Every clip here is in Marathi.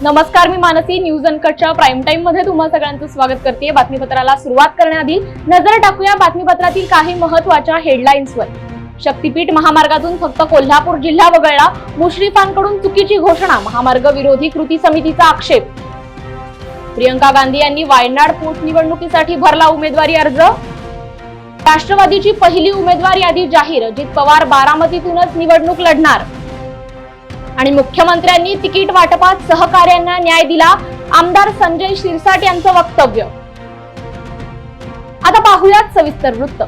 नमस्कार, मी मानसी. न्यूज अनकटच्या प्राईम टाइम मध्ये तुम्हा सगळ्यांचं स्वागत करते. बातमीपत्राला सुरुवात करण्याआधी नजर टाकूया बातमीपत्रातील काही महत्त्वाच्या हेडलाईन्सवर. शक्तीपीठ महामार्गातून फक्त कोल्हापूर जिल्हा वगळला, मुश्रीफांकडून चुकीची घोषणा, महामार्ग विरोधी कृती समितीचा आक्षेप. प्रियंका गांधी यांनी वायनाड पोटनिवडणुकीसाठी भरला उमेदवारी अर्ज. राष्ट्रवादीची पहिली उमेदवार यादी जाहीर, अजित पवार बारामतीतूनच निवडणूक लढणार. आणि मुख्यमंत्र्यांनी तिकीट वाटपात सहकार्यांना न्याय दिला, आमदार संजय शिरसाट यांचं वक्तव्य. आता पाहूयात सविस्तर वृत्त.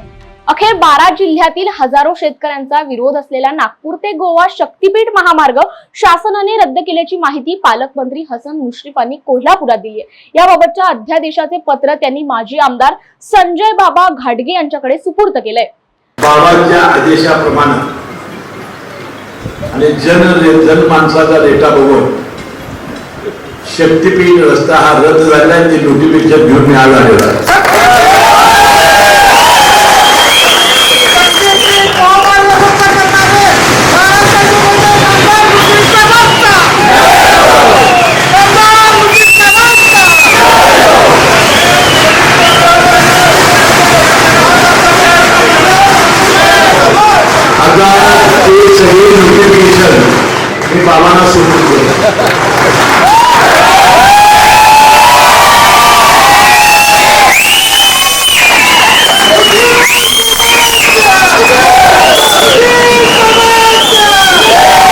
अखेर 12 जिल्ह्यातील हजारो शेतकऱ्यांचा विरोध असलेला नागपूर ते गोवा शक्तीपीठ महामार्ग शासनाने रद्द केल्याची माहिती पालकमंत्री हसन मुश्रीफांनी कोल्हापुरात दिली आहे. याबाबतच्या अध्यादेशाचे पत्र त्यांनी माजी आमदार संजय बाबा घाटगे यांच्याकडे सुपूर्द केलंय. बाबांच्या आदेशाप्रमाणे आणि जनमानसाचा डेटा बघून शक्तीपीठ रस्ता हा रद्द झाला, ते नोटिफिकेशन घेऊन मी आलेला आहे. बाबांना सुरू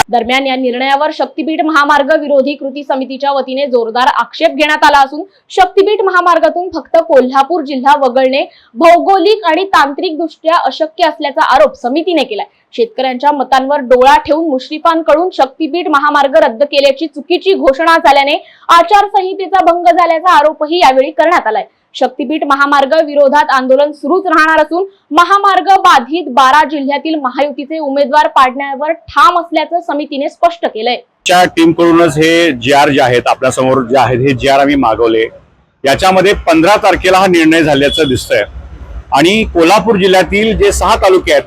दरम्यान या निर्णयावर शक्तीपीठ महामार्ग विरोधी कृती समितीच्या वतीने जोरदार आक्षेप घेण्यात आला असून शक्तीपीठ महामार्गातून फक्त कोल्हापूर जिल्हा वगळणे भौगोलिक आणि तांत्रिक दृष्ट्या अशक्य असल्याचा आरोप समितीने केलाय. शेतकऱ्यांच्या मतांवर डोळा ठेवून मुश्रीफांकडून शक्तीपीठ महामार्ग रद्द केल्याची चुकीची घोषणा झाल्याने आचारसंहितेचा भंग झाल्याचा आरोपही यावेळी करण्यात आलाय. शक्तीपीठ महामार्ग विरोधात आंदोलन सुरूच राहणार असून महामार्ग बाधित 12 जिल्ह्यातील महायुतीचे उमेदवार पाडण्यावर ठाम असल्याचं समितीने स्पष्ट केलंय. च्या टीम कडूनच हे जीआर जे आहेत आपल्या समोर जे आहेत हे जीआर आम्ही मागवले. याच्यामध्ये 15 तारखेला हा निर्णय झाल्याचं दिसतंय आणि कोल्हापूर जिल्ह्यातील जे 6 तालुके आहेत,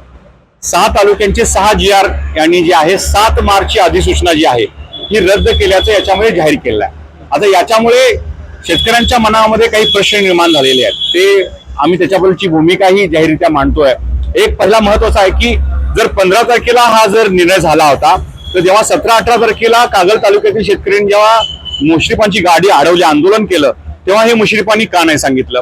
6 तालुक्यांचे 6 जीआर यांनी जे आहे 7 मार्चची अधिसूचना जी आहे ही रद्द केल्याचं याच्यामध्ये जाहीर केलं आहे. आता याच्यामुळे शेतकऱ्यांच्या मनामध्ये काही प्रश्न निर्माण झालेले आहेत, ते आम्ही त्याच्याबद्दलची भूमिकाही जाहीररित्या मांडतोय. एक पहिला महत्वाचा आहे की जर 15 तारखेला हा जर निर्णय झाला होता तर जेव्हा 17-18 तारखेला कागल तालुक्यातील शेतकऱ्यांनी जेव्हा मुश्रीफांची गाडी अडवली, आंदोलन केलं, तेव्हा हे मुश्रीफांनी का नाही सांगितलं.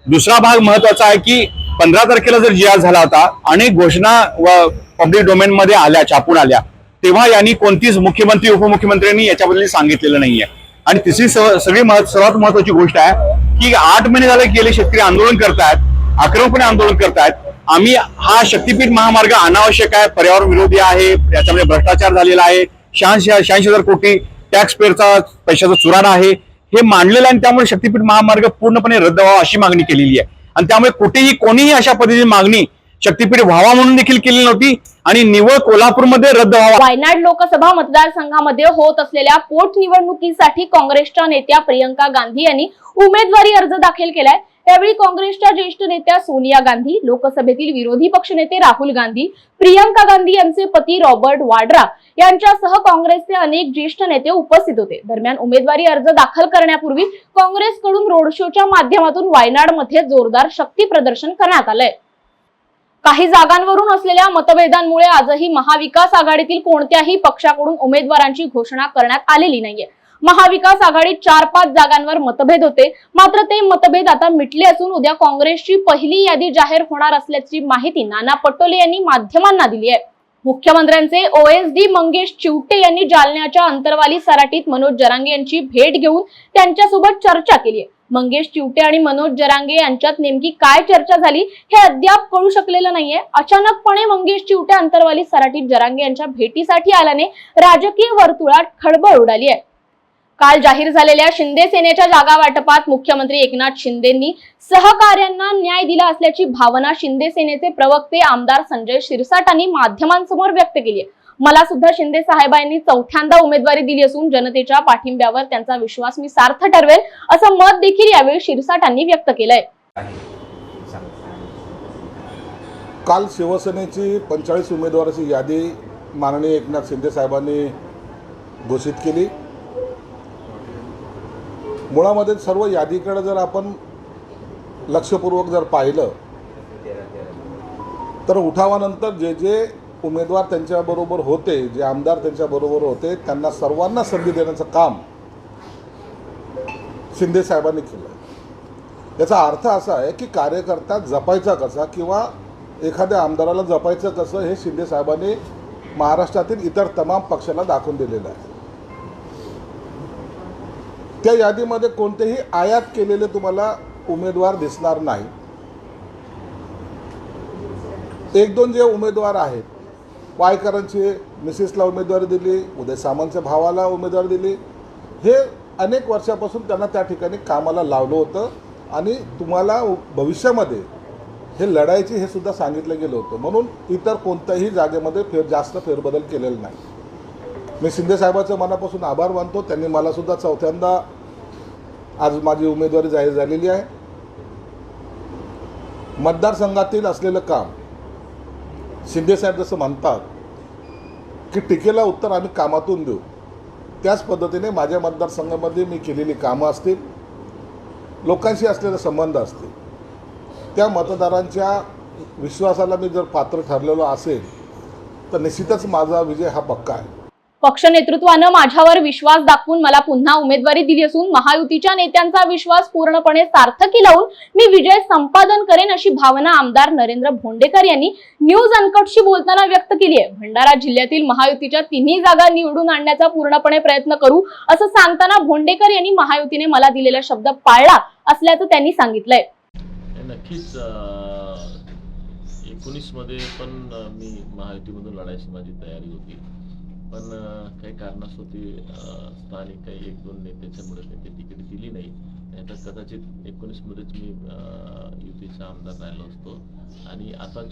दुसरा भाग महत्वाचा आहे की 15 तारखेला जर जीआर झाला होता, अनेक घोषणा व पब्लिक डोमेन मध्ये आल्या, छापून आल्या, तेव्हा यांनी कोणतीच मुख्यमंत्री उपमुख्यमंत्र्यांनी याच्याबद्दल सांगितलेलं नाहीये. आणि तिसरी सर्वात महत्वाची गोष्ट आहे की 8 महिने झाले गेले शेतकरी आंदोलन करतायत, आक्रमकपणे आंदोलन करतायत. आम्ही हा शक्तीपीठ महामार्ग अनावश्यक आहे, पर्यावरण विरोधी आहे, याच्यामध्ये भ्रष्टाचार झालेला आहे, 86,000 कोटी टॅक्स पेअरचा पैशाचा चुराडा आहे हे मांडलेलं आहे. आणि त्यामुळे शक्तीपीठ महामार्ग पूर्णपणे रद्द व्हावा अशी मागणी केलेली आहे. आणि त्यामुळे कुठेही कोणीही अशा पद्धतीची मागणी शक्तीपीठ व्हावा म्हणून देखील केली नव्हती आणि निवळ कोल्हापूरमध्ये रद्द व्हावा. वायनाड लोकसभा मतदारसंघामध्ये होत असलेल्या पोटनिवडणुकीसाठी काँग्रेसच्या नेत्या प्रियंका गांधी यांनी उमेदवारी अर्ज दाखल केलाय. यावेळी काँग्रेसच्या ज्येष्ठ नेत्या सोनिया गांधी, लोकसभेतील विरोधी पक्षनेते राहुल गांधी, प्रियंका गांधी यांचे पती रॉबर्ट वाड्रा यांच्यासह काँग्रेसचे अनेक ज्येष्ठ नेते उपस्थित होते. दरम्यान उमेदवारी अर्ज दाखल करण्यापूर्वी काँग्रेसकडून रोड शोच्या माध्यमातून वायनाडमध्ये जोरदार शक्ती प्रदर्शन करण्यात आलंय. काही जागांवरून असलेल्या मतभेदांमुळे आजही महाविकास आघाडीतील कोणत्याही पक्षाकडून उमेदवारांची घोषणा करण्यात आलेली नाहीये. महाविकास आघाडीत 4-5 जागांवर मतभेद होते, मात्र ते मतभेद आता मिटले असून उद्या काँग्रेसची पहिली यादी जाहीर होणार असल्याची माहिती नाना पटोले यांनी माध्यमांना दिली आहे. मुख्यमंत्र्यांचे ओएसडी मंगेश चिवटे यांनी जालन्याच्या अंतरवाली सराटीत मनोज जरांगे यांची भेट घेऊन त्यांच्यासोबत चर्चा केली आहे. मंगेश चिवटे आणि मनोज जरांगे यांच्यात नेमकी काय चर्चा झाली हे अद्याप कळू शकलेलं नाहीये. अचानकपणे मंगेश चिवटे अंतरवाली सराटीत जरांगे यांच्या भेटीसाठी आल्याने राजकीय वर्तुळात खळबळ उडाली आहे. काल जाहीर झालेल्या शिंदे सेनेच्या जागा वाटपात मुख्यमंत्री एकनाथ शिंदेंनी सहकार्यांना न्याय दिला असल्याची भावना शिंदे सेनेचे प्रवक्ते आमदार संजय शिरसाटांनी माध्यमांसमोर व्यक्त केली आहे. मला सुद्धा शिंदे साहेबांनी चौथ्यांदा उमेदवारी दिली असून जनतेच्या पाठिंब्यावर त्यांचा विश्वास मी सार्थ ठरवेल असं मत देखील यावेळी शिरसाटांनी व्यक्त केलंय. काल शिवसेनेची 45 उमेदवाराची यादी माननीय एकनाथ शिंदे साहेबांनी घोषित केली. मुळामध्ये सर्व यादीकडे जर आपण लक्षपूर्वक जर पाहिलं तर उठावानंतर जे जे उमेदवार त्यांच्याबरोबर होते, जे आमदार त्यांच्याबरोबर होते, त्यांना सर्वांना संधी देण्याचं काम शिंदे साहेबांनी केलं. याचा अर्थ असा आहे की कार्यकर्ता जपायचा कसा किंवा एखाद्या आमदाराला जपायचं कसं हे शिंदे साहेबांनी महाराष्ट्रातील इतर तमाम पक्षाला दाखवून दिलेलं आहे. त्या यादीमध्ये कोणतेही आयात केलेले तुम्हाला उमेदवार दिसणार नाही. एक दोन जे उमेदवार आहेत, वायकरांची मिसेसला उमेदवारी दिली, उदय सामंतच्या भावाला उमेदवारी दिली, हे अनेक वर्षापासून त्यांना त्या ठिकाणी कामाला लावलं होतं आणि तुम्हाला भविष्यामध्ये हे लढायची हे सुद्धा सांगितलं गेलं होतं. म्हणून इतर कोणत्याही जागेमध्ये जास्त फेरबदल केलेला नाही. मी शिंदे साहेबांचं मनापासून आभार मानतो. त्यांनी मला सुद्धा चौथ्यांदा आज माझी उमेदवारी जाहीर झालेली आहे. मतदारसंघातील असलेलं काम शिंदे साहेब जसं म्हणतात की टीकेला उत्तर आम्ही कामातून देऊ, त्याच पद्धतीने माझ्या मतदारसंघामध्ये मी केलेली कामं असतील, लोकांशी असलेले संबंध असतील, त्या मतदारांच्या विश्वासाला मी जर पात्र ठरलेलो असेल तर निश्चितच माझा विजय हा पक्का आहे. पक्ष नेतृत्वानं माझ्यावर विश्वास दाखवून मला पुन्हा उमेदवारी दिली असून महायुतीच्या नेत्यांचा विश्वास पूर्णपणे सार्थकी लावून मी विजय संपादन करेन अशी भावना आमदार नरेंद्र भोंडेकर यांनी न्यूज अनकटशी बोलताना व्यक्त केली आहे. भंडारा जिल्ह्यातील महायुतीच्या तिन्ही जागा निवडून आणण्याचा पूर्णपणे प्रयत्न करू असं सांगताना भोंडेकर यांनी महायुतीने मला दिलेला शब्द पाळला असल्याचं त्यांनी सांगितलंय. नक्कीच 19 मध्ये पण मी महायुतीमधून लढायची माझी तयारी होती, पण काही कारणास्तव ती स्थानिक काही 1-2 नेत्याच्यामुळे ते तिकीट दिली नाही. नाहीतर कदाचित 19 मध्येच मी युतीचा आमदार राहिलो असतो. आणि आता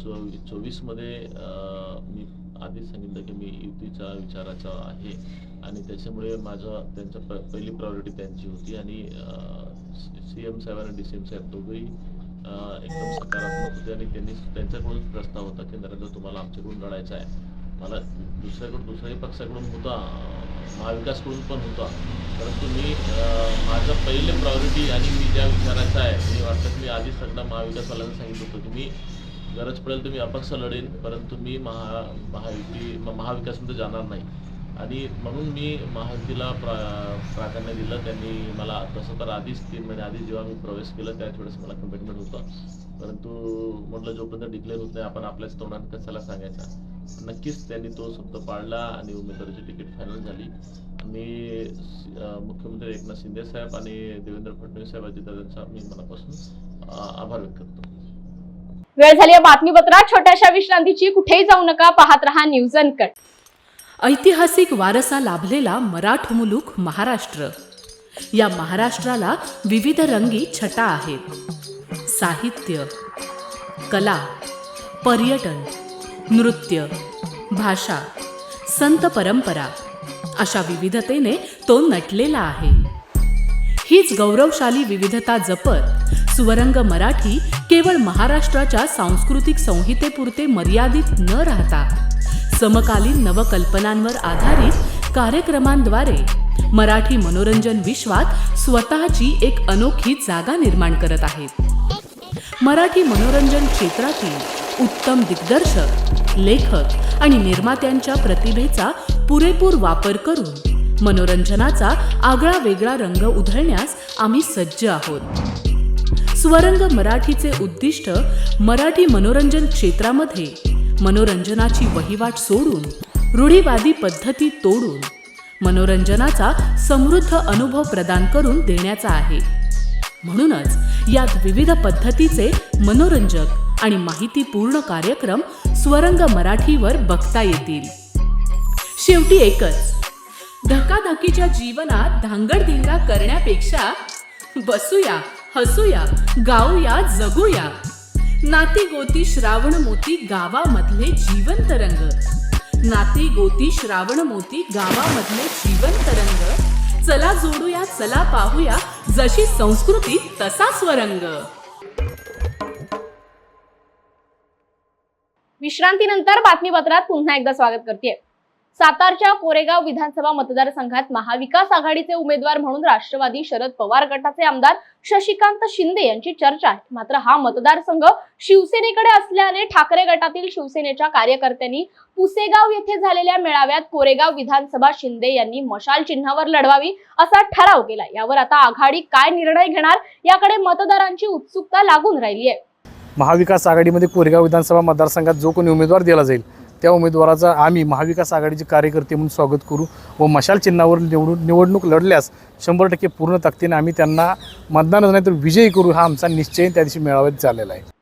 24 मध्ये मी आधीच सांगितलं की मी युतीचा विचाराचा आहे आणि त्याच्यामुळे माझं त्यांचं पहिली प्रायोरिटी त्यांची होती. आणि CM साहेब आणि DCM साहेब दोघंही एकदम सकारात्मक होते आणि त्यांनी त्यांच्याकडून प्रस्ताव होता की नरेंद्र तुम्हाला आमच्याकडून लढायचं आहे. मला दुसऱ्याही पक्षाकडून होता, महाविकासकडून पण होता, परंतु मी माझं पहिले प्रायोरिटी आणि मी ज्या विचाराचं आहे, मी वाटतं मी आधीच सगळं महाविकासवाल्यांना सांगितलं होतं की मी गरज पडेल तर मी अपक्ष लढेन, परंतु मी महाविकासमध्ये जाणार नाही. आणि म्हणून मी महायुतीला प्राधान्य दिलं. त्यांनी मला तसं तर आधीच 3 महिने आधी जेव्हा मी प्रवेश केला त्याच वेळेस मला कमिटमेंट होतं, परंतु म्हटलं जोपर्यंत डिक्लेअर होत नाही आपण आपल्याच तोंडाने कशाला सांगायचा. नक्कीच त्यांनी तो शब्द पाळला आणि उमेदवारीची तिकीट फायनल झाली. मी मुख्यमंत्री एकनाथ शिंदे साहेब आणि देवेंद्र फडणवीस साहेब अजितदादांचा मी मनापासून आभार व्यक्त करतो. वेळ झाली बातमीपत्रात छोट्याशा विश्रांतीची. कुठेही जाऊ नका, पाहत रहा न्यूज अनकट. ऐतिहासिक वारसा लाभलेला मराठ मुलूक महाराष्ट्र. या महाराष्ट्राला विविध रंगी छटा आहेत. साहित्य, कला, पर्यटन, नृत्य, भाषा, संत परंपरा अशा विविधतेने तो नटलेला आहे. हीच गौरवशाली विविधता जपत सुवरंग मराठी केवळ महाराष्ट्राच्या सांस्कृतिक संहितेपुरते मर्यादित न राहता समकालीन नवकल्पनांवर आधारित कार्यक्रमांद्वारे मराठी मनोरंजन विश्वात स्वतःची एक अनोखी जागा निर्माण करत आहेत. मराठी मनोरंजन क्षेत्रातील उत्तम दिग्दर्शक, लेखक आणि निर्मात्यांच्या प्रतिभेचा पुरेपूर वापर करून मनोरंजनाचा आगळा वेगळा रंग उधळण्यास आम्ही सज्ज आहोत. स्वरंग मराठीचे उद्दिष्ट मराठी मनोरंजन क्षेत्रामध्ये मनोरंजनाची वहिवाट सोडून, रूढीवादी पद्धती तोडून मनोरंजनाचा समृद्ध अनुभव प्रदान करून देण्याचा आहे. म्हणूनच यात विविध पद्धतीचे मनोरंजक आणि माहितीपूर्ण कार्यक्रम स्वरंग मराठीवर बघता येतील. शेवटी एकच, धकाधकीच्या जीवनात धांगडधिंगा करण्यापेक्षा बसूया, हसूया, गाऊया, जगूया. नाती गोती श्रावण मोती गावामधले जिवंत रंग. नाती गोती श्रावण मोती गावामधले जिवंत रंग. चला जोडूया, चला पाहूया, जशी संस्कृती तसा स्वरंग. विश्रांतीनंतर बातमीपत्रात पुन्हा एकदा स्वागत करते. सातारच्या कोरेगाव विधानसभा मतदारसंघात महाविकास आघाडीचे उमेदवार म्हणून राष्ट्रवादी शरद पवार गटाचे आमदार शशिकांत शिंदे यांची चर्चा आहे। मात्र हा मतदारसंघ शिवसेनेकडे असल्याने ठाकरे गटातील शिवसेनेच्या कार्यकर्त्यांनी पुसेगाव येथे झालेल्या मेळाव्यात कोरेगाव विधानसभा शिंदे यांनी मशाल चिन्हावर लढवावी असा ठराव केला। यावर आता आघाडी काय निर्णय घेणार याकडे मतदारांची उत्सुकता लागून राहिली आहे। महाविकास आघाडीमध्ये कोरेगाव विधानसभा मतदारसंघात जो कोणी उमेदवार दिला जाईल त्या उमेदवाराचा आम्ही महाविकास आघाडीचे कार्यकर्ते म्हणून स्वागत करू व मशाल चिन्हावर निवडणूक लढल्यास 100% पूर्ण ताकदीने आम्ही त्यांना मतदानच नाही तर विजयी करू हा आमचा निश्चय त्या दिवशी मेळाव्यात झालेला आहे।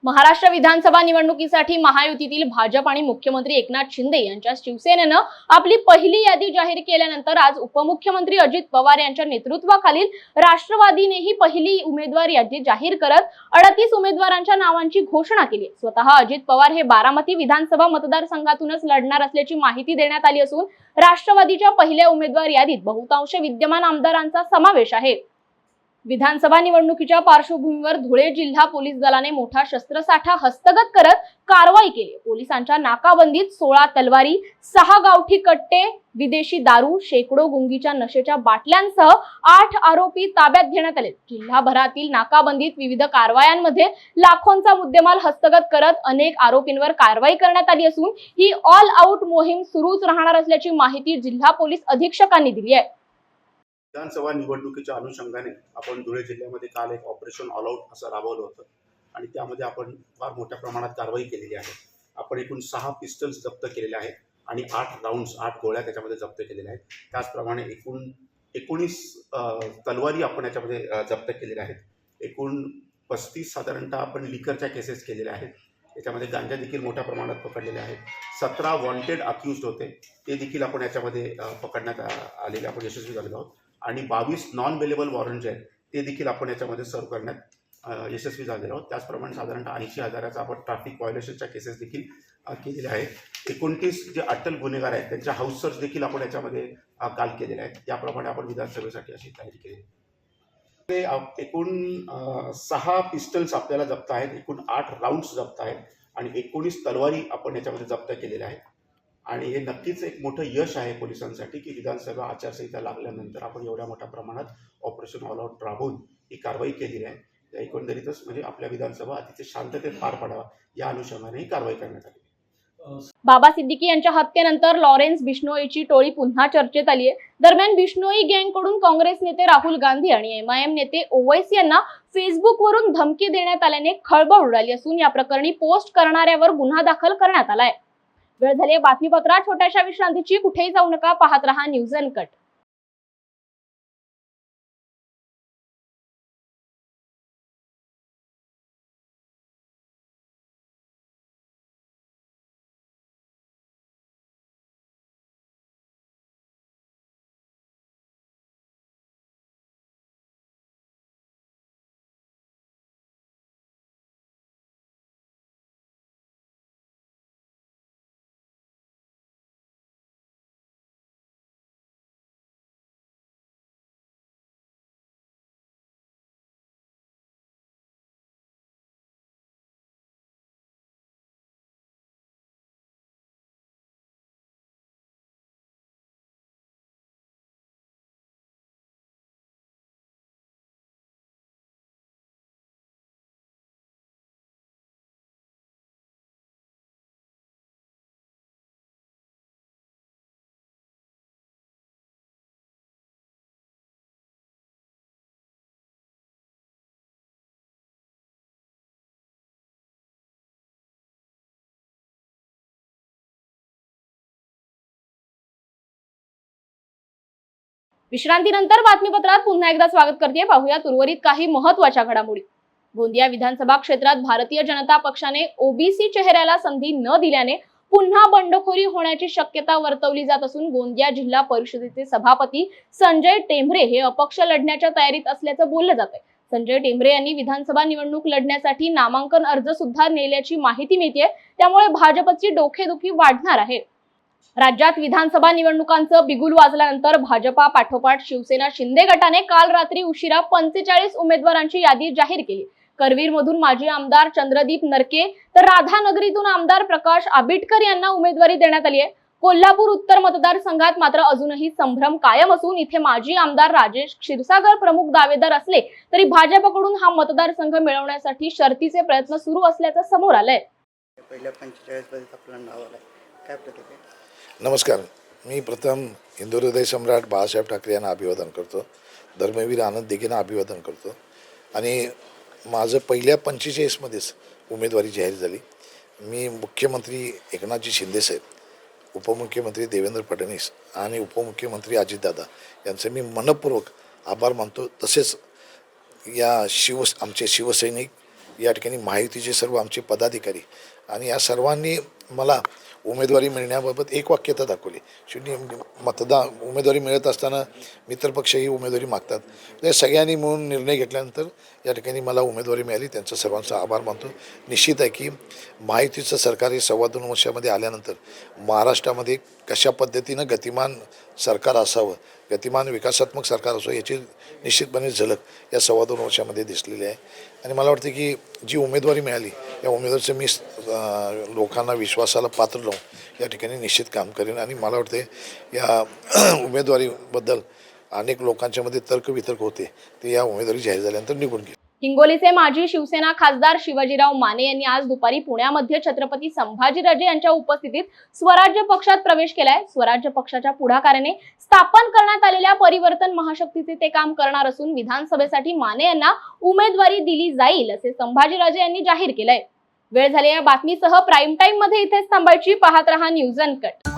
महाराष्ट्र विधानसभा निवडणुकीसाठी महायुतीतील भाजप आणि मुख्यमंत्री एकनाथ शिंदे यांच्या शिवसेनेनं आपली पहिली यादी जाहीर केल्यानंतर आज उपमुख्यमंत्री अजित पवार यांच्या नेतृत्वाखालील राष्ट्रवादीनेही पहिली उमेदवार यादी जाहीर करत 38 उमेदवारांच्या नावांची घोषणा केली। स्वतः अजित पवार हे बारामती विधानसभा मतदारसंघातूनच लढणार असल्याची माहिती देण्यात आली असून राष्ट्रवादीच्या पहिल्या उमेदवार यादीत बहुतांश विद्यमान आमदारांचा समावेश आहे। विधानसभा निवडणुकीच्या पार्श्वभूमीवर धुळे जिल्हा पोलीस दलाने मोठा शस्त्रसाठा हस्तगत करत कारवाई केली। पोलिसांच्या नाकाबंदीत 16 तलवारी, 6 गावठी कट्टे, विदेशी दारू, शेकडो गुंगीच्या नशेच्या बाटल्यांसह 8 आरोपी ताब्यात घेण्यात आले। जिल्हाभरातील नाकाबंदीत विविध कारवायांमध्ये लाखोंचा मुद्देमाल हस्तगत करत अनेक आरोपींवर कारवाई करण्यात आली असून ही ऑल आउट मोहीम सुरूच राहणार असल्याची माहिती जिल्हा पोलीस अधीक्षकांनी दिली आहे। विधानसभा निवडणुकीच्या अनुषंगाने आपण धुळे जिल्ह्यामध्ये काल एक ऑपरेशन ऑल आउट असं राबवलं होतं आणि त्यामध्ये आपण फार मोठ्या प्रमाणात कारवाई केलेली आहे। आपण एकूण 6 पिस्टल्स जप्त केलेले आहेत आणि 8 राऊंड्स 8 गोळ्या त्याच्यामध्ये जप्त केलेल्या आहेत। त्याचप्रमाणे एकूण 19 तलवारी आपण याच्यामध्ये जप्त केलेल्या आहेत। एकूण 35 साधारणतः आपण लिकरच्या केसेस केलेल्या आहेत। याच्यामध्ये गांजा देखील मोठ्या प्रमाणात पकडलेले आहेत। 17 वॉन्टेड अक्यूज्ड होते ते देखील आपण याच्यामध्ये पकडण्यात आलेले आपण यशस्वी झालेलो आहोत आणि 22 नॉन बेलेबल वॉरंट जे आहेत ते देखील आपण याच्यामध्ये सर्व करण्यात यशस्वी झालेलो आहोत। त्याचप्रमाणे साधारणतः 80,000चा आपण ट्रॅफिक व्हायोलेशनच्या केसेस देखील केलेल्या आहेत। 29 जे अट्टल गुन्हेगार आहेत त्यांच्या हाऊस सर्च देखील आपण याच्यामध्ये काल केलेले आहेत। त्याप्रमाणे आपण विधानसभेसाठी अशी तयारी केली। एकूण 6 पिस्टल्स आपल्याला जप्त आहेत, एकूण 8 राऊंड्स जप्त आहेत आणि 19 तलवारी आपण याच्यामध्ये जप्त केलेल्या आहेत आणि हे नक्कीच एक मोठं यश आहे पोलिसांसाठी की विधानसभा आचारसंहिता लागल्यानंतर आपण एवढ्या मोठ्या प्रमाणात ऑपरेशन ऑल आउट राबवून ही कारवाई केलेली आहे। त्या एकंदरीतच म्हणजे आपल्या विधानसभा अतिशय शांततेत पार पडावा या अनुषंगाने ही कारवाई करण्यात आली। बाबा सिद्दीकी यांच्या हत्येनंतर लॉरेन्स बिश्नोईची टोळी पुन्हा चर्चेत आली आहे। दरम्यान बिश्नोई गँगकडून काँग्रेस नेते राहुल गांधी आणि MIM नेते ओवैसी यांना फेसबुकवरून धमकी देण्यात आल्याने खळबळ उडाली असून या प्रकरणी पोस्ट करणाऱ्यावर गुन्हा दाखल करण्यात आलाय। वेळ झाली बातमीपत्रात छोट्याशा विश्रांतीची, कुठेही जाऊ नका, पाहत रहा न्यूज अनकट। विश्रांतीनंतर बातमीपत्रात पुन्हा एकदा स्वागत करते। पाहूयात उर्वरित काही महत्त्वाच्या घडामोडी। गोंदिया विधानसभा क्षेत्रात भारतीय जनता पक्षाने ओबीसी चेहऱ्याला संधी न दिल्याने पुन्हा बंडखोरी होण्याची शक्यता वर्तवली जात असून गोंदिया जिल्हा परिषदेचे सभापती संजय टेंभरे हे अपक्ष लढण्याच्या तयारीत असल्याचं बोललं जात आहे। संजय टेंभरे यांनी विधानसभा निवडणूक लढण्यासाठी नामांकन अर्ज सुद्धा नेल्याची माहिती मिळते, त्यामुळे भाजपची डोकेदुखी वाढणार आहे। राज्यात विधानसभा निवडणुकांचं बिगुल वाजल्यानंतर भाजपा पाठोपाठ शिवसेना शिंदे गटाने काल रात्री उशिरा 45 उमेदवारांची यादी जाहीर केली। करवीर मधून माजी आमदार चंद्रदीप नरके तर राधानगरीतून आमदार प्रकाश आबिटकर यांना उमेदवारी देण्यात आली आहे। कोल्हापूर उत्तर मतदारसंघात मात्र अजूनही संभ्रम कायम असून इथे माजी आमदार राजेश क्षीरसागर प्रमुख दावेदार असले तरी भाजपकडून हा मतदारसंघ मिळवण्यासाठी शर्तीचे प्रयत्न सुरू असल्याचं समोर आलंय. पहिल्या 45 मध्ये आपलं नाव आलंय, काय प्रतिक्रिया? नमस्कार. मी प्रथम हिंदू हृदय सम्राट बाळासाहेब ठाकरे यांना अभिवादन करतो. धर्मवीर आनंद दिघेंना अभिवादन करतो. आणि माझं पहिल्या 45मध्येच उमेदवारी जाहीर झाली. मी मुख्यमंत्री एकनाथजी शिंदेसाहेब, उपमुख्यमंत्री देवेंद्र फडणवीस आणि उपमुख्यमंत्री अजितदादा यांचे मी मनपूर्वक आभार मानतो. तसेच या आमचे शिवसैनिक, या ठिकाणी महायुतीचे सर्व आमचे पदाधिकारी आणि या सर्वांनी मला उमेदवारी मिळण्याबाबत एकवाक्यता दाखवली. शेवटी उमेदवारी मिळत असताना मित्रपक्षही उमेदवारी मागतात. या सगळ्यांनी मिळून निर्णय घेतल्यानंतर या ठिकाणी मला उमेदवारी मिळाली. त्यांचा सर्वांचा आभार मानतो. निश्चित आहे की महायुतीचं सरकार हे 2.25 वर्षामध्ये आल्यानंतर महाराष्ट्रामध्ये कशा पद्धतीनं गतिमान सरकार असावं, गतिमान विकासात्मक सरकार असावं याची निश्चितपणे झलक या 2.25 वर्षामध्ये दिसलेली आहे. आणि मला वाटतं की जी उमेदवारी मिळाली या उमेदवारीचं मी लोकांना विश्वासाला पात्र लावून या ठिकाणी निश्चित काम करेन. आणि मला वाटते या उमेदवारीबद्दल अनेक लोकांच्यामध्ये तर्कवितर्क होते ते या उमेदवारी जाहीर झाल्यानंतर निघून गेले. हिंगोलीचे माजी शिवसेना खासदार शिवाजीराव माने यांनी आज दुपारी पुण्यामध्ये छत्रपती संभाजीराजे यांच्या उपस्थितीत स्वराज्य पक्षात प्रवेश केलाय. स्वराज्य पक्षाच्या पुढाकाराने स्थापन करण्यात आलेल्या परिवर्तन महाशक्तीचे ते काम करणार असून विधानसभेसाठी माने यांना उमेदवारी दिली जाईल असे संभाजीराजे यांनी जाहीर केलंय. वेळ झाली या बातमीसह प्राईम टाइम मध्ये इथेच थांबायची. पाहत रहा न्यूज अनकट.